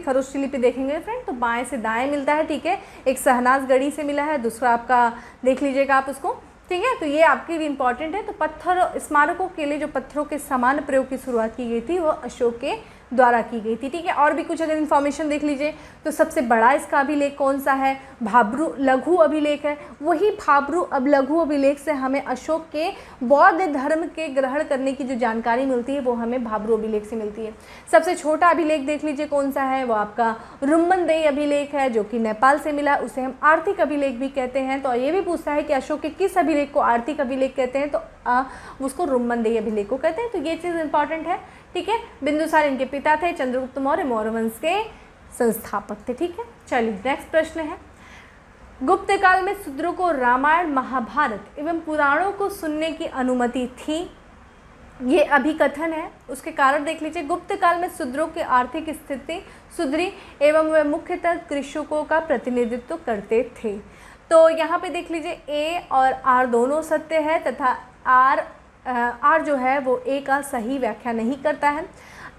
देखेंगे फ्रेंड तो बाएं से दाएं मिलता है। ठीक है, एक शहनाज गढ़ी से मिला है, दूसरा आपका देख लीजिएगा आप उसको। ठीक है, तो ये आपके लिए इंपॉर्टेंट है। तो पत्थर स्मारकों के लिए जो पत्थरों के समान प्रयोग की शुरुआत की गई थी वो अशोक के द्वारा की गई थी। ठीक है, और भी कुछ अगर इन्फॉर्मेशन देख लीजिए तो सबसे बड़ा इसका अभिलेख कौन सा है? भाब्रू लघु अभिलेख है। वही भाब्रू लघु अभिलेख से हमें अशोक के बौद्ध धर्म के ग्रहण करने की जो जानकारी मिलती है वो हमें भाब्रू अभिलेख से मिलती है। सबसे छोटा अभिलेख देख लीजिए कौन सा है? वो आपका रुम्मनदेही अभिलेख है, जो कि नेपाल से मिला, उसे हम आर्थिक अभिलेख भी कहते हैं। तो ये भी पूछता है कि अशोक के किस अभिलेख को आर्थिक अभिलेख कहते हैं, तो उसको रुम्मनदेही अभिलेख को कहते हैं। तो ये चीज़ इंपॉर्टेंट है। ठीक है, बिंदुसार इनके पिता थे, चंद्रगुप्त मौर्य वंश के संस्थापक थे। ठीक है, चलिए नेक्स्ट प्रश्न है। गुप्त काल में शूद्रों को रामायण, महाभारत एवं पुराणों को सुनने की अनुमति थी। ये अभिकथन है, उसके कारण देख लीजिए। गुप्त काल में शूद्रों की आर्थिक स्थिति सुधरी एवं वे मुख्यतः कृषकों का प्रतिनिधित्व करते थे। तो यहाँ पे देख लीजिए A और R दोनों सत्य है तथा R जो है वो A का सही व्याख्या नहीं करता है।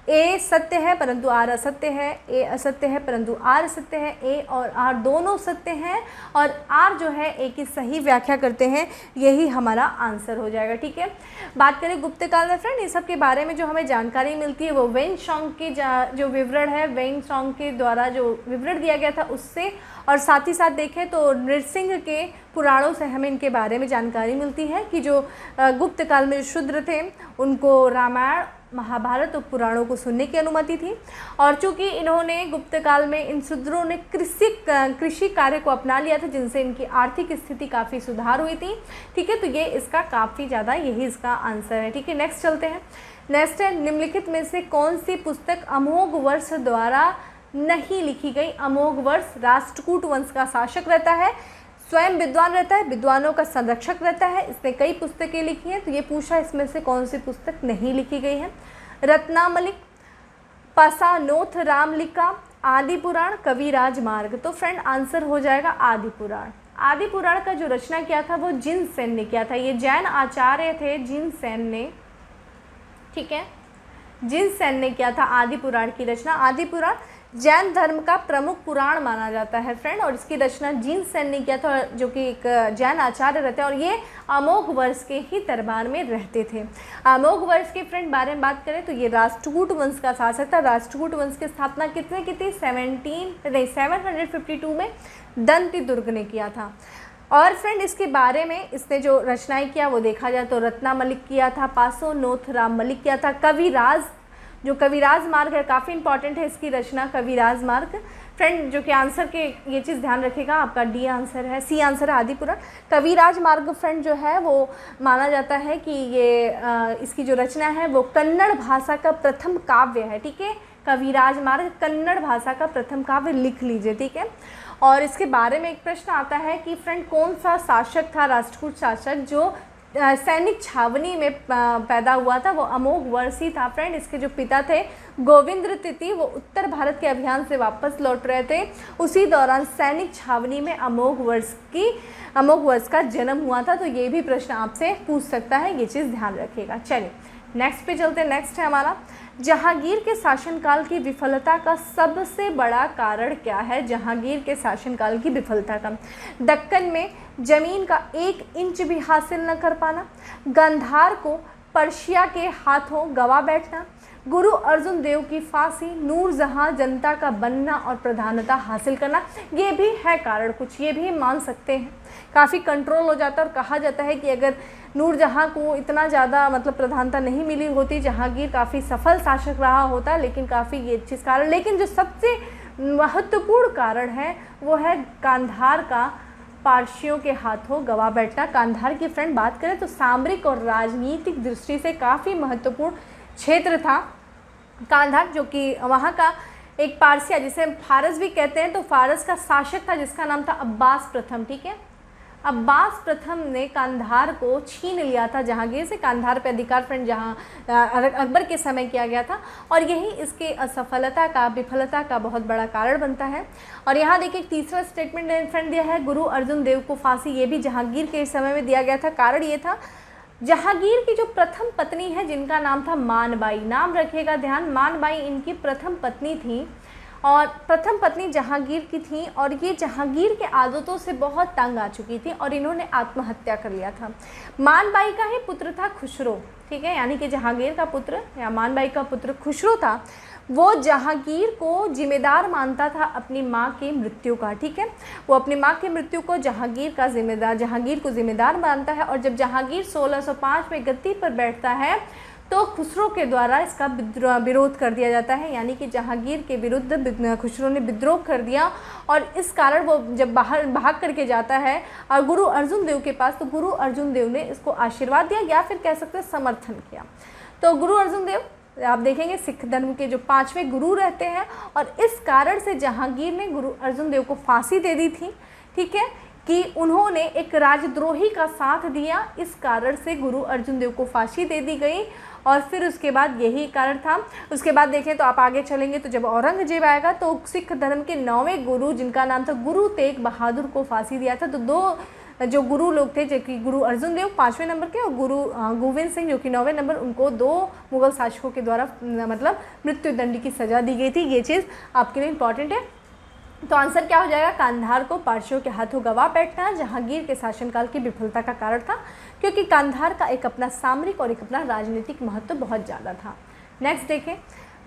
A सत्य है परंतु R असत्य है, A असत्य है परंतु R सत्य है। A और R दोनों सत्य हैं और R जो है A की सही व्याख्या करते हैं। यही हमारा आंसर हो जाएगा। ठीक है, बात करें गुप्त काल में फ्रेंड, इस सब के बारे में जो हमें जानकारी मिलती है वो वेन सॉन्ग के जो विवरण है, वेन सॉन्ग के द्वारा जो विवरण दिया गया था उससे, और साथ ही साथ देखें तो नृसिंह के पुराणों से हमें इनके बारे में जानकारी मिलती है कि जो गुप्त काल में जो शूद्र थे उनको रामायण, महाभारत और पुराणों को सुनने की अनुमति थी। और चूंकि इन्होंने गुप्त काल में इन शूद्रों ने कृषि कार्य को अपना लिया था, जिनसे इनकी आर्थिक स्थिति काफ़ी सुधार हुई थी। ठीक है, तो ये इसका काफ़ी ज़्यादा यही इसका आंसर है। ठीक है, नेक्स्ट चलते हैं। नेक्स्ट है, निम्नलिखित में से कौन सी पुस्तक अमोघ वर्ष द्वारा नहीं लिखी गई? अमोघ वर्ष राष्ट्रकूट वंश का शासक रहता है, स्वयं विद्वान रहता है, विद्वानों का संरक्षक रहता है, इसने कई पुस्तकें लिखी हैं। तो ये पूछा इसमें से कौन सी पुस्तक नहीं लिखी गई है? रत्नामलिक, पसानोथ रामलिका, आदि पुराण, कविराज मार्ग। तो फ्रेंड आंसर हो जाएगा आदि पुराण। आदि पुराण का जो रचना किया था वो जिनसेन ने किया था। ये जैन आचार्य थे जिनसेन ने। ठीक है, जिनसेन ने किया था आदि पुराण की रचना। आदि पुराण जैन धर्म का प्रमुख पुराण माना जाता है फ्रेंड, और इसकी रचना जिनसेन ने किया था, जो कि एक जैन आचार्य रहते हैं और ये अमोघ वर्ष के ही दरबार में रहते थे। अमोघ वर्ष के फ्रेंड बारे में बात करें तो ये राष्ट्रकूट वंश का शासक था। राष्ट्रकूट वंश की स्थापना कितने की थी? 752 में दंती दुर्ग ने किया था। और फ्रेंड इसके बारे में इसने जो रचनाएं किया वो देखा जाए तो रत्नामलिक किया था, पासोनोथ राममलिक किया था, कविराज जो कविराज मार्ग है काफ़ी इंपॉर्टेंट है इसकी रचना, कविराज मार्ग फ्रेंड जो कि आंसर के ये चीज़ ध्यान रखिएगा, आपका डी आंसर है, सी आंसर है आदि पुराण। कविराज मार्ग फ्रेंड जो है वो माना जाता है कि ये इसकी जो रचना है वो कन्नड़ भाषा का प्रथम काव्य है, ठीक है। कविराज मार्ग कन्नड़ भाषा का प्रथम काव्य लिख लीजिए, ठीक है। और इसके बारे में एक प्रश्न आता है कि फ्रेंड कौन सा शासक था, राष्ट्रकूट शासक जो सैनिक छावनी में पैदा हुआ था, वो अमोघवर्षी था फ्रेंड। इसके जो पिता थे गोविंद तृतीय, वो उत्तर भारत के अभियान से वापस लौट रहे थे, उसी दौरान सैनिक छावनी में अमोघवर्ष का जन्म हुआ था। तो ये भी प्रश्न आपसे पूछ सकता है, ये चीज़ ध्यान रखिएगा। चलिए नेक्स्ट पे चलते हैं। नेक्स्ट है हमारा, जहांगीर के शासनकाल की विफलता का सबसे बड़ा कारण क्या है। जहांगीर के शासनकाल की विफलता का, दक्कन में जमीन का 1 इंच भी हासिल न कर पाना, गांधार को पर्शिया के हाथों गवा बैठना, गुरु अर्जुन देव की फांसी, नूरजहां जनता का बनना और प्रधानता हासिल करना। ये भी है कारण कुछ, ये भी मान सकते हैं। काफ़ी कंट्रोल हो जाता है और कहा जाता है कि अगर नूरजहां को इतना ज़्यादा मतलब प्रधानता नहीं मिली होती, जहांगीर काफ़ी सफल शासक रहा होता, लेकिन काफ़ी ये चीज़ कारण। लेकिन जो सबसे महत्वपूर्ण कारण है वो है कांधार का पारसियों के हाथों गवा बैठना। कांधार की फ्रेंड बात करें तो सामरिक और राजनीतिक दृष्टि से काफ़ी महत्वपूर्ण क्षेत्र था कांधार, जो कि वहाँ का एक पारसिया जिसे हम फारस भी कहते हैं, तो फारस का शासक था जिसका नाम था अब्बास प्रथम, ठीक है। अब्बास प्रथम ने कांधार को छीन लिया था जहांगीर से। कांधार पे अधिकार फ्रेंड जहाँ अकबर के समय किया गया था, और यही इसके असफलता का, विफलता का बहुत बड़ा कारण बनता है। और यहाँ देखिए तीसरा स्टेटमेंट फ्रेंड दिया है, गुरु अर्जुन देव को फांसी, ये भी जहांगीर के समय में दिया गया था। कारण ये था, जहांगीर की जो प्रथम पत्नी है जिनका नाम था मानबाई, नाम रखिएगा ध्यान, मानबाई इनकी प्रथम पत्नी थी, और प्रथम पत्नी जहांगीर की थी, और ये जहांगीर के आदतों से बहुत तंग आ चुकी थी और इन्होंने आत्महत्या कर लिया था। मानबाई का ही पुत्र था खुसरो, ठीक है, यानी कि जहांगीर का पुत्र या मानबाई का पुत्र खुसरो था। वो जहांगीर को जिम्मेदार मानता था अपनी माँ की मृत्यु का, ठीक है। वो अपनी माँ की मृत्यु को जहांगीर को जिम्मेदार मानता है। और जब जहांगीर 1605 में गद्दी पर बैठता है तो खुसरो के द्वारा इसका विरोध कर दिया जाता है, यानी कि जहांगीर के विरुद्ध खुसरो ने विद्रोह कर दिया। और इस कारण वो जब भाग करके जाता है और गुरु अर्जुन देव के पास, तो गुरु अर्जुन देव ने इसको आशीर्वाद दिया या फिर कह सकते हैं समर्थन किया। तो गुरु अर्जुन देव आप देखेंगे सिख धर्म के जो 5वें गुरु रहते हैं, और इस कारण से जहांगीर ने गुरु अर्जुन देव को फांसी दे दी थी, ठीक है, कि उन्होंने एक राजद्रोही का साथ दिया, इस कारण से गुरु अर्जुन देव को फांसी दे दी गई। और फिर उसके बाद यही कारण था। उसके बाद देखें तो आप आगे चलेंगे तो जब औरंगजेब आएगा तो सिख धर्म के 9वें गुरु जिनका नाम था गुरु तेग बहादुर को फांसी दिया था। तो 2 जो गुरु लोग थे, जो कि गुरु अर्जुन देव 5वें नंबर के और गुरु गोविंद सिंह जो कि 9वें नंबर, उनको 2 मुगल शासकों के द्वारा मतलब मृत्युदंड की सज़ा दी गई थी। ये चीज़ आपके लिए इंपॉर्टेंट है। तो आंसर क्या हो जाएगा, कांधार को पारसियों के हाथों गवा बैठना जहांगीर के शासनकाल की विफलता का कारण था, क्योंकि कांधार का एक अपना सामरिक और एक अपना राजनीतिक महत्व बहुत ज़्यादा था। नेक्स्ट देखें,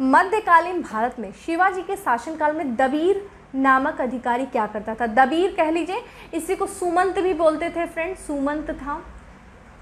मध्यकालीन भारत में शिवाजी के शासनकाल में दबीर नामक अधिकारी क्या करता था। दबीर कह लीजिए, इसी को सुमंत भी बोलते थे फ्रेंड, सुमंत था।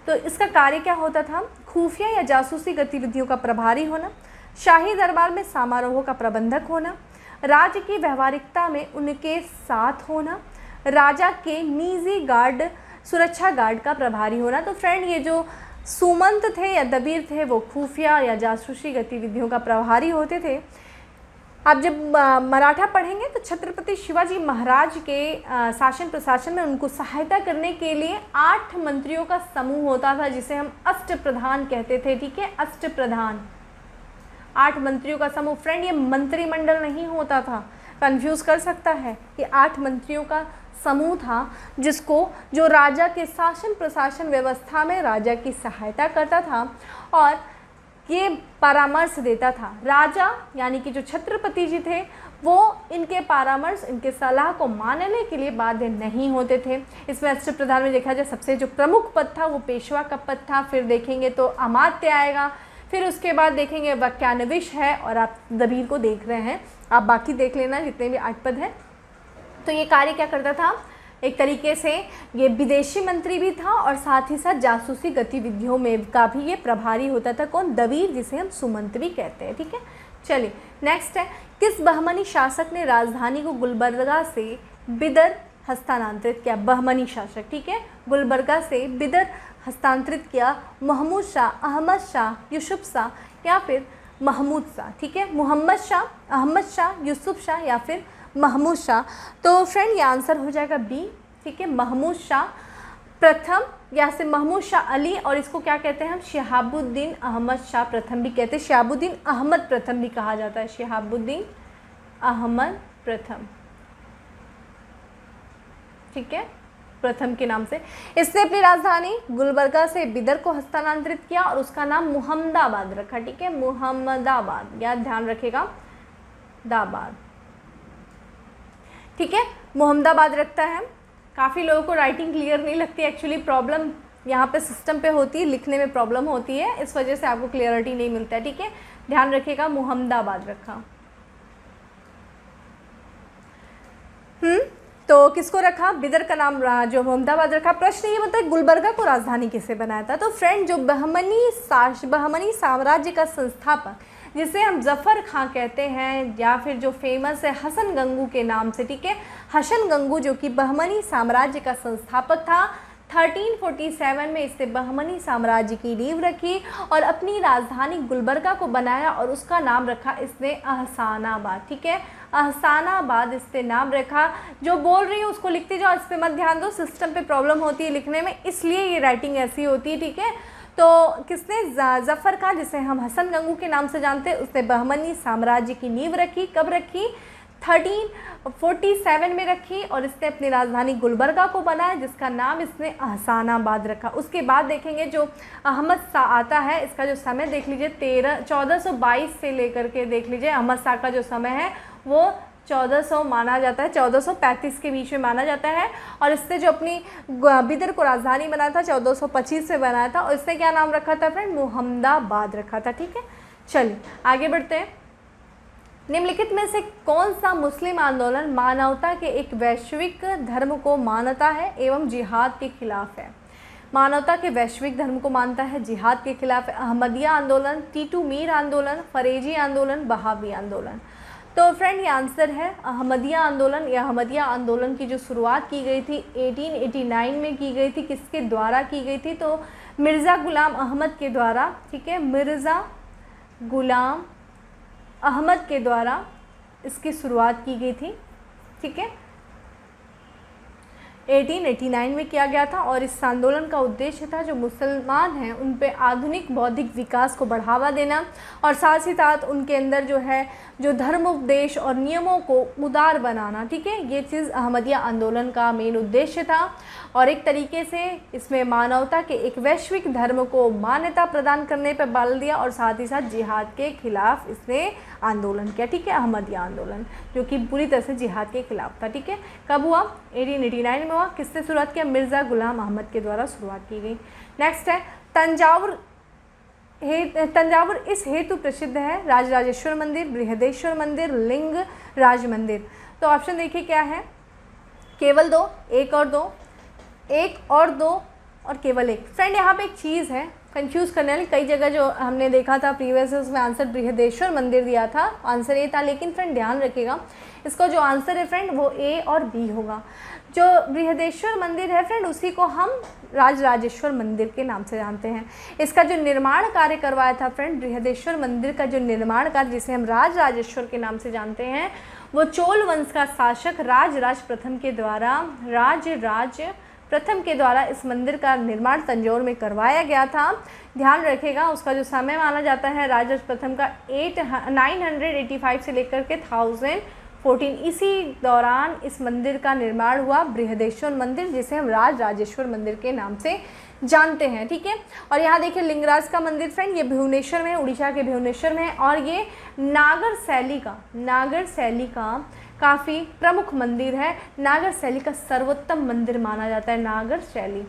तो इसका कार्य क्या होता था, खुफिया या जासूसी गतिविधियों का प्रभारी होना, शाही दरबार में समारोहों का प्रबंधक होना, राज्य की व्यवहारिकता में उनके साथ होना, राजा के निजी गार्ड सुरक्षा गार्ड का प्रभारी होना। तो फ्रेंड ये जो सुमंत थे या दबीर थे वो खुफिया या जासूसी गतिविधियों का प्रभारी होते थे। आप जब मराठा पढ़ेंगे तो छत्रपति शिवाजी महाराज के शासन प्रशासन में उनको सहायता करने के लिए 8 मंत्रियों का समूह होता था, जिसे हम अष्टप्रधान कहते थे, ठीक है, अष्टप्रधान, 8 मंत्रियों का समूह। फ्रेंड ये मंत्रिमंडल नहीं होता था, कंफ्यूज कर सकता है। ये 8 मंत्रियों का समूह था जो राजा के शासन प्रशासन व्यवस्था में राजा की सहायता करता था और ये परामर्श देता था। राजा यानी कि जो छत्रपति जी थे वो इनके परामर्श, इनके सलाह को मानने के लिए बाध्य नहीं होते थे। इसमें अष्टप्रधान में देखा जाए सबसे जो प्रमुख पद था वो पेशवा का पद था। फिर देखेंगे तो अमात्य आएगा, फिर उसके बाद देखेंगे वाक्यान्विश है, और आप दबीर को देख रहे हैं, आप बाकी देख लेना जितने भी 8 पद हैं। तो ये कार्य क्या करता था, एक तरीके से ये विदेशी मंत्री भी था और साथ ही साथ जासूसी गतिविधियों में का भी ये प्रभारी होता था। कौन, दबीर, जिसे हम सुमंत भी कहते हैं, ठीक है। चलिए नेक्स्ट है, किस बहमनी शासक ने राजधानी को गुलबर्गा से बिदर हस्तांतरित किया? बहमनी शासक, ठीक है, गुलबर्गा से बिदर हस्तांतरित किया। महमूद शाह, अहमद शाह, यूसुफ शाह या फिर महमूद शाह, ठीक है, मोहम्मद शाह, अहमद शाह, यूसुफ शाह या फिर महमूद शाह। तो फ्रेंड ये आंसर हो जाएगा बी, ठीक है, महमूद शाह प्रथम या से महमूद शाह अली, और इसको क्या कहते हैं हम? शहाबुद्दीन अहमद शाह प्रथम भी कहते हैं, शहाबुद्दीन अहमद प्रथम भी कहा जाता है, शहाबुद्दीन अहमद प्रथम, ठीक है, प्रथम के नाम से। इसने अपनी राजधानी गुलबर्गा से बिदर को हस्तांतरित किया और उसका नाम मुहम्मदाबाद रखा, ठीक है, मुहम्मदाबाद, याद ध्यान रखेगा, दाबाद, ठीक है, मुहम्मदाबाद रखता है। काफ़ी लोगों को राइटिंग क्लियर नहीं लगती, एक्चुअली प्रॉब्लम यहाँ पे सिस्टम पे होती है, लिखने में प्रॉब्लम होती है, इस वजह से आपको क्लियरिटी नहीं मिलता है, ठीक है, ध्यान रखिएगा, मुहम्मदाबाद रखा। तो किसको रखा? बिदर का नाम जो मुहम्मदाबाद रखा। प्रश्न ये बताए गुलबर्गा को राजधानी किसे बनाया था? तो फ्रेंड जो बहमनी साम्राज्य का संस्थापक जिसे हम जफ़र खां कहते हैं या फिर जो फेमस है हसन गंगू के नाम से, ठीक है, हसन गंगू जो कि बहमनी साम्राज्य का संस्थापक था। 1347 में इसने बहमनी साम्राज्य की नींव रखी और अपनी राजधानी गुलबर्गा को बनाया और उसका नाम रखा इसने अहसानाबाद, ठीक है, अहसानाबाद इसने नाम रखा। जो बोल रही है उसको लिखते जाओ, इस पर मत ध्यान दो, सिस्टम पे प्रॉब्लम होती है लिखने में, इसलिए ये राइटिंग ऐसी होती है, ठीक है। तो किसने? जफ़र खां, जिसे हम हसन गंगू के नाम से जानते हैं, उसने बहमनी साम्राज्य की नींव रखी। कब रखी? 1347 में रखी और इसने अपनी राजधानी गुलबर्गा को बनाया जिसका नाम इसने अहसानाबाद रखा। उसके बाद देखेंगे जो अहमद शाह आता है, इसका जो समय देख लीजिए 1422 से लेकर के देख लीजिए, अहमद शाह का जो समय है वो 1400 माना जाता है, 1435 के बीच में माना जाता है। और इससे जो अपनी बिदर को राजधानी बनाया था 1425 में बनाया था और इसने क्या नाम रखा था फ्रेंड? मुहम्मदाबाद रखा था, ठीक है। चलिए आगे बढ़ते हैं। निम्नलिखित में से कौन सा मुस्लिम आंदोलन मानवता के एक वैश्विक धर्म को मानता है एवं जिहाद के खिलाफ है? मानवता के वैश्विक धर्म को मानता है, जिहाद के खिलाफ है। अहमदिया आंदोलन, टीटू मीर आंदोलन, फरेजी आंदोलन, बहावी आंदोलन। तो फ्रेंड ये आंसर है अहमदिया आंदोलन। या अहमदिया आंदोलन की जो शुरुआत की गई थी 1889 में की गई थी। किसके द्वारा की गई थी? तो मिर्ज़ा ग़ुलाम अहमद के द्वारा, ठीक है, मिर्ज़ा ग़ुलाम अहमद के द्वारा इसकी शुरुआत की गई थी, ठीक है, 1889 में किया गया था। और इस आंदोलन का उद्देश्य था जो मुसलमान हैं उन पे आधुनिक बौद्धिक विकास को बढ़ावा देना और साथ ही साथ उनके अंदर जो है जो धर्मोपदेश और नियमों को उदार बनाना, ठीक है, ये चीज़ अहमदिया आंदोलन का मेन उद्देश्य था। और एक तरीके से इसमें मानवता के एक वैश्विक धर्म को मान्यता प्रदान करने पर बल दिया और साथ ही साथ जिहाद के खिलाफ इसने आंदोलन किया, ठीक है, अहमदिया आंदोलन जो कि पूरी तरह से जिहाद के खिलाफ था, ठीक है। कब हुआ? 1889 में हुआ। किसने शुरुआत किया? मिर्ज़ा ग़ुलाम अहमद के द्वारा शुरुआत की गई। नेक्स्ट है तंजावुर इस हेतु प्रसिद्ध है? राजराजेश्वर मंदिर, बृहदेश्वर मंदिर, लिंग राज मंदिर। तो ऑप्शन देखिए क्या है? केवल दो, एक और दो, एक और दो और केवल एक। फ्रेंड यहाँ पे एक चीज़ है कंफ्यूज करने वाली, कई जगह जो हमने देखा था प्रीवियस उसमें आंसर बृहदेश्वर मंदिर दिया था, आंसर ए था, लेकिन फ्रेंड ध्यान रखिएगा इसका जो आंसर है फ्रेंड वो ए और बी होगा। जो बृहदेश्वर मंदिर है फ्रेंड उसी को हम राजराजेश्वर मंदिर के नाम से जानते हैं। इसका जो निर्माण कार्य करवाया था फ्रेंड, बृहदेश्वर मंदिर का जो निर्माण कार्य जिसे हम राजराजेश्वर के नाम से जानते हैं वो चोल वंश का शासक राजराज प्रथम के द्वारा इस मंदिर का निर्माण तंजौर में करवाया गया था। ध्यान रखेगा उसका जो समय माना जाता है राजराज प्रथम का 985 से लेकर के 1014, इसी दौरान इस मंदिर का निर्माण हुआ, बृहदेश्वर मंदिर जिसे हम राजराजेश्वर मंदिर के नाम से जानते हैं, ठीक है। और यहाँ देखिए लिंगराज का मंदिर फ्रेंड ये भुवनेश्वर में है, उड़ीसा के भुवनेश्वर में है और ये नागर शैली का काफ़ी प्रमुख मंदिर है। नागर शैली का सर्वोत्तम मंदिर माना जाता है नागर शैली।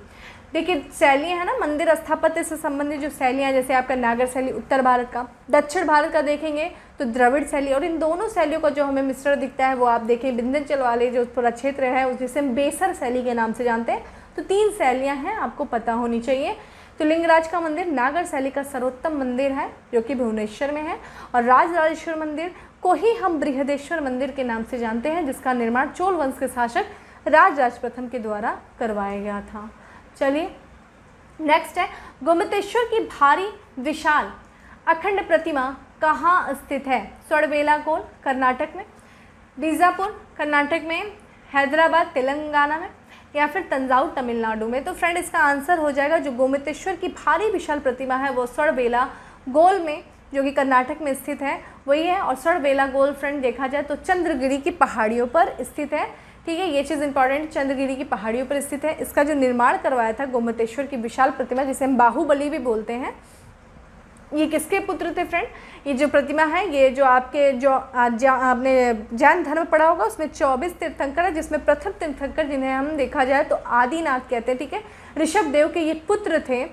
देखिए शैलियाँ है ना, मंदिर स्थापत्य से संबंधित जो शैलियाँ, जैसे आपका नागर शैली उत्तर भारत का, दक्षिण भारत का देखेंगे तो द्रविड़ शैली, और इन दोनों शैलियों का जो हमें मिश्रण दिखता है वो आप देखें विंध्याचल वाले जो पूरा क्षेत्र है उस जिसे हम बेसर शैली के नाम से जानते हैं। तो 3 शैलियाँ हैं, आपको पता होनी चाहिए। तो लिंगराज का मंदिर नागर शैली का सर्वोत्तम मंदिर है जो कि भुवनेश्वर में है, और राजराजेश्वर मंदिर को ही हम बृहदेश्वर मंदिर के नाम से जानते हैं, जिसका निर्माण चोल वंश के शासक राजराज प्रथम के द्वारा करवाया गया था। चलिए नेक्स्ट है, गोमतेश्वर की भारी विशाल अखंड प्रतिमा कहाँ स्थित है? स्वरबेलागोल कर्नाटक में, बीजापुर कर्नाटक में, हैदराबाद तेलंगाना में, या फिर तंजावुर तमिलनाडु में। तो फ्रेंड इसका आंसर हो जाएगा जो गोमतेश्वर की भारी विशाल प्रतिमा है वो स्वरबेलागोल में, जो कि कर्नाटक में स्थित है, वही है। और स्वरबेलागोल फ्रेंड देखा जाए तो चंद्रगिरी की पहाड़ियों पर स्थित है, ठीक है, ये चीज़ इंपॉर्टेंट, चंद्रगिरी की पहाड़ियों पर स्थित है। इसका जो निर्माण करवाया था गोमतेश्वर की विशाल प्रतिमा, जिसे हम बाहुबली भी बोलते हैं, ये किसके पुत्र थे फ्रेंड? ये जो प्रतिमा है, ये जो आपके जो आपने जैन धर्म पढ़ा होगा उसमें 24 तीर्थंकर है, जिसमें प्रथम तीर्थंकर जिन्हें हम देखा जाए तो आदिनाथ कहते हैं, ठीक है, ऋषभ देव के ये पुत्र थे।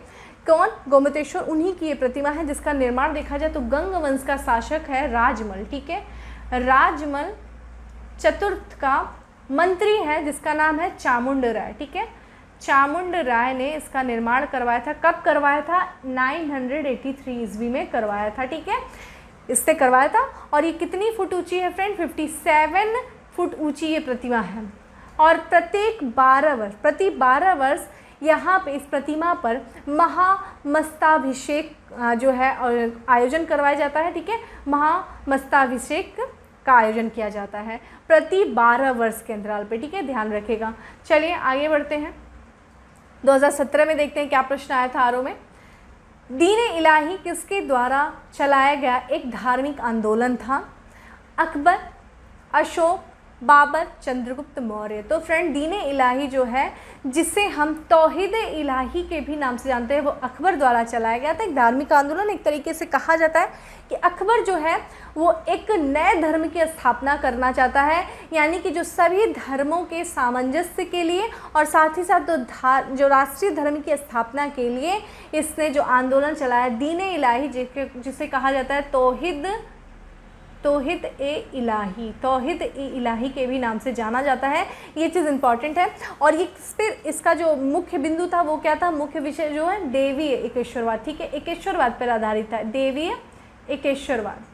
कौन? गोमतेश्वर, उन्हीं की ये प्रतिमा है, जिसका निर्माण देखा जाए तो गंग वंश का शासक है राजमल, ठीक है, राजमल चतुर्थ का मंत्री है, जिसका नाम है चामुंड राय, ठीक है, चामुंड राय ने इसका निर्माण करवाया था। कब करवाया था? 983 ईस्वी में करवाया था, ठीक है, इससे करवाया था। और ये कितनी फुट ऊंची है फ्रेंड? 57 फुट ऊंची ये प्रतिमा है। और प्रति 12 वर्ष यहाँ पे इस प्रतिमा पर महामस्ताभिषेक जो है आयोजन करवाया जाता है, ठीक है, महामस्ताभिषेक का आयोजन किया जाता है प्रति 12 वर्ष के अंतराल पे, ठीक है, ध्यान रखेगा। चलिए आगे बढ़ते हैं। 2017 में देखते हैं क्या प्रश्न आया था आरओ में। दीन इलाही किसके द्वारा चलाया गया एक धार्मिक आंदोलन था? अकबर, अशोक, बाबर, चंद्रगुप्त मौर्य। तो फ्रेंड दीन इलाही जो है, जिसे हम तौहीद इलाही के भी नाम से जानते हैं, वो अकबर द्वारा चलाया गया था। एक धार्मिक आंदोलन, एक तरीके से कहा जाता है कि अकबर जो है वो एक नए धर्म की स्थापना करना चाहता है, यानी कि जो सभी धर्मों के सामंजस्य के लिए और साथ ही साथ जो राष्ट्रीय धर्म की स्थापना के लिए इसने जो आंदोलन चलाया दीन इलाही, जिसे कहा जाता है तौहीद ए इलाही के भी नाम से जाना जाता है। ये चीज़ इंपॉर्टेंट है। और ये फिर इसका जो मुख्य बिंदु था वो क्या था? मुख्य विषय जो है देवीय एकेश्वरवाद, ठीक है, एकेश्वरवाद पर आधारित है, देवीय एकेश्वरवाद।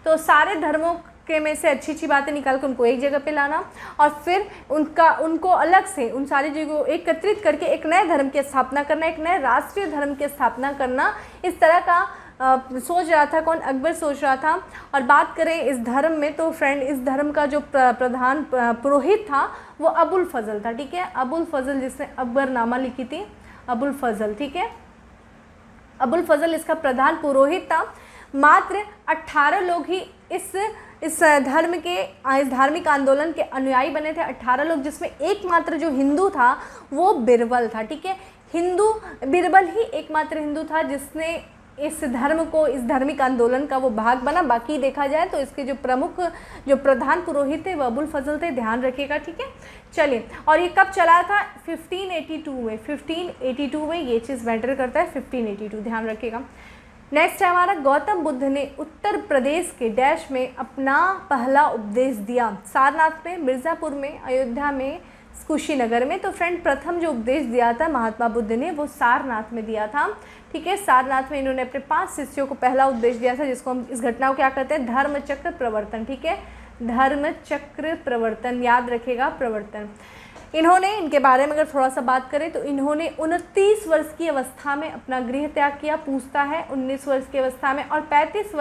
तो सारे धर्मों के में से अच्छी बातें निकाल कर उनको एक जगह पे लाना और फिर उनको अलग से उन सारी जगहों को एकत्रित करके एक नए धर्म की स्थापना करना, एक नए राष्ट्रीय धर्म की स्थापना करना, इस तरह का सोच रहा था। कौन? अकबर सोच रहा था। और बात करें इस धर्म में तो फ्रेंड इस धर्म का जो प्रधान पुरोहित था वो अबुल फजल था, ठीक है, अबुल फजल, जिसने अकबरनामा लिखी थी, अबुल फजल, ठीक है, अबुल फजल इसका प्रधान पुरोहित था। मात्र 18 लोग ही इस धर्म के इस धार्मिक आंदोलन के अनुयायी बने थे, 18 लोग, जिसमें एकमात्र जो हिंदू था वो बिरबल था, ठीक है, बिरबल ही एकमात्र हिंदू था जिसने इस धर्म को, इस धार्मिक आंदोलन का वो भाग बना। बाकी देखा जाए तो इसके जो प्रधान पुरोहित थे वो अबुल फजल थे, ध्यान रखिएगा, ठीक है। चलिए, और ये कब चला था? 1582 में ये चीज़ मैटर करता है, 1582, ध्यान रखिएगा। नेक्स्ट है हमारा, गौतम बुद्ध ने उत्तर प्रदेश के डैश में अपना पहला उपदेश दिया? सारनाथ में, मिर्ज़ापुर में, अयोध्या में, कुशीनगर में। तो फ्रेंड प्रथम जो उपदेश दिया था महात्मा बुद्ध ने वो सारनाथ में दिया था, ठीक है, सारनाथ में इन्होंने अपने 5 शिष्यों को पहला उपदेश दिया था, जिसको हम इस घटना को क्या कहते हैं? धर्मचक्र प्रवर्तन, ठीक है, धर्मचक्र प्रवर्तन, याद रखेगा, प्रवर्तन। इन्होंने, इनके बारे में अगर थोड़ा सा बात करें तो इन्होंने 29 वर्ष की अवस्था में अपना गृह त्याग किया, पूछता है 19 वर्ष की अवस्था में, और 35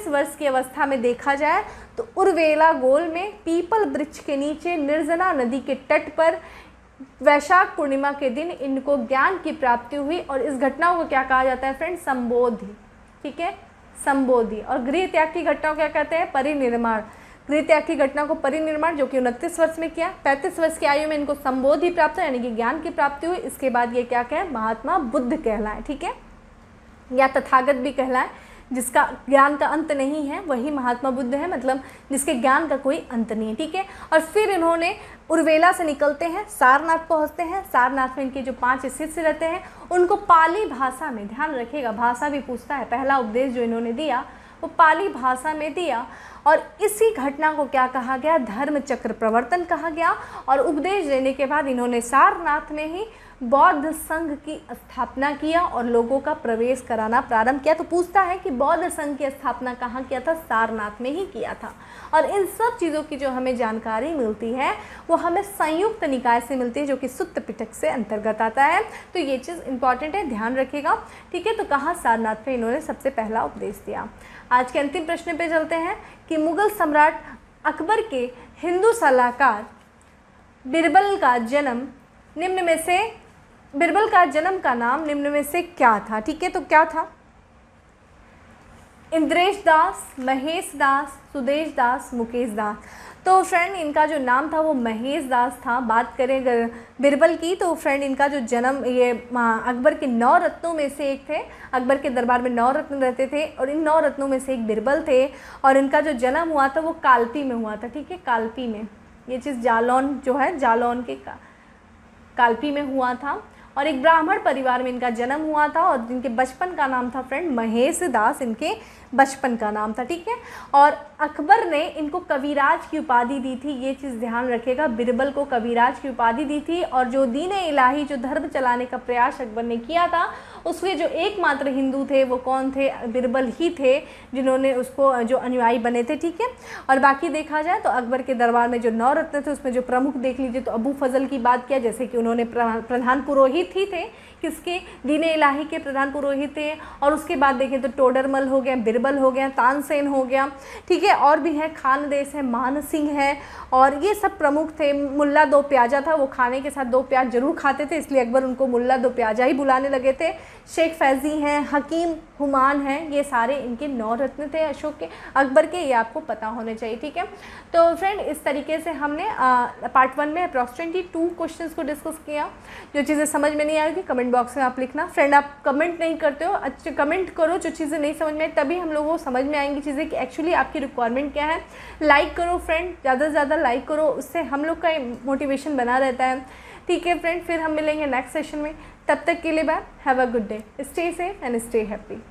वर्ष की अवस्था में देखा जाए तो उर्वेला गोल में पीपल वृक्ष के नीचे निर्जना नदी के तट पर वैशाख पूर्णिमा के दिन इनको ज्ञान की प्राप्ति हुई। और इस घटना को क्या कहा जाता है फ्रेंड? संबोधि, ठीक है, संबोधि। और गृह त्याग की घटना को क्या कहते हैं? परिनिर्माण। गृह त्याग की घटना को परिनिर्माण, जो कि 29 वर्ष में किया। 35 वर्ष की आयु में इनको संबोधि प्राप्त हुआ, यानी कि ज्ञान की प्राप्ति हुई। इसके बाद ये क्या कहें? महात्मा बुद्ध कहलाए, ठीक है, या तथागत भी कहलाए। जिसका ज्ञान का अंत नहीं है वही महात्मा बुद्ध है, मतलब जिसके ज्ञान का कोई अंत नहीं है, ठीक है। और फिर इन्होंने उर्वेला से निकलते हैं, सारनाथ पहुंचते हैं। सारनाथ में इनके जो 5 शिष्य रहते हैं उनको पाली भाषा में, ध्यान रखिएगा, भाषा भी पूछता है, पहला उपदेश जो इन्होंने दिया वो पाली भाषा में दिया। और इसी घटना को क्या कहा गया, धर्म चक्र प्रवर्तन कहा गया। और उपदेश देने के बाद इन्होंने सारनाथ में ही बौद्ध संघ की स्थापना किया और लोगों का प्रवेश कराना प्रारंभ किया। तो पूछता है कि बौद्ध संघ की स्थापना कहाँ किया था, सारनाथ में ही किया था। और इन सब चीज़ों की जो हमें जानकारी मिलती है वो हमें संयुक्त निकाय से मिलती है, जो कि सुत्त पिटक से अंतर्गत आता है। तो ये चीज़ इंपॉर्टेंट है, ध्यान रखिएगा, ठीक है। तो कहाँ, सारनाथ में इन्होंने सबसे पहला उपदेश दिया। आज के अंतिम प्रश्न पे चलते हैं कि मुगल सम्राट अकबर के हिंदू सलाहकार बिरबल का जन्म का नाम निम्न में से क्या था, ठीक है। तो क्या था, इंद्रेश दास, महेश दास, सुदेश दास, मुकेश दास। तो फ्रेंड इनका जो नाम था वो महेश दास था। बात करें बिरबल की तो फ्रेंड इनका जो जन्म, ये अकबर के 9 रत्नों में से एक थे। अकबर के दरबार में 9 रत्न रहते थे और इन 9 रत्नों में से एक बिरबल थे। और इनका जो जन्म हुआ था वो कालपी में हुआ था, ठीक है, कालपी में। ये चीज़ जालौन जो है, जालौन के कालपी में हुआ था। और एक ब्राह्मण परिवार में इनका जन्म हुआ था और जिनके बचपन का नाम था फ्रेंड महेश दास, इनके बचपन का नाम था, ठीक है। और अकबर ने इनको कविराज की उपाधि दी थी, ये चीज़ ध्यान रखिएगा, बिरबल को कविराज की उपाधि दी थी। और जो दीन इलाही, जो धर्म चलाने का प्रयास अकबर ने किया था, उसके जो एकमात्र हिंदू थे वो कौन थे, बिरबल ही थे, जिन्होंने उसको जो अनुयायी बने थे, ठीक है। और बाकी देखा जाए तो अकबर के दरबार में जो 9 रत्न थे उसमें जो प्रमुख देख लीजिए तो अबू फजल की बात किया, जैसे कि उन्होंने प्रधान पुरोहित ही थे, किसके, दीन इलाही के प्रधान पुरोहित थे। और उसके बाद देखें तो टोडरमल हो गया, बिरबल हो गया, तानसेन हो गया, ठीक है। और भी है, खानदेश है, मान सिंह है, और ये सब प्रमुख थे। मुल्ला दो प्याजा था, वो खाने के साथ 2 प्याज जरूर खाते थे, इसलिए अकबर उनको मुल्ला दो प्याजा ही बुलाने लगे थे। शेख फैज़ी हैं, हकीम हुमान हैं, ये सारे इनके 9 रत्न थे अशोक के, अकबर के, ये आपको पता होने चाहिए, ठीक है। तो फ्रेंड इस तरीके से हमने पार्ट 1 में अप्रॉक्सिमेटली 2 क्वेश्चंस को डिस्कस किया। जो चीज़ें समझ में नहीं आएगी कमेंट बॉक्स में आप लिखना। फ्रेंड आप कमेंट नहीं करते हो, अच्छे कमेंट करो, जो चीज़ें नहीं समझ में आई तभी हम लोगों को समझ में आएंगी चीज़ें कि एक्चुअली आपकी रिक्वायरमेंट क्या है। लाइक करो फ्रेंड, ज़्यादा से ज़्यादा लाइक करो, उससे हम लोग का मोटिवेशन बना रहता है, ठीक है फ्रेंड। फिर हम मिलेंगे नेक्स्ट सेशन में, तब तक के लिए bye, have a good day, stay safe and stay happy.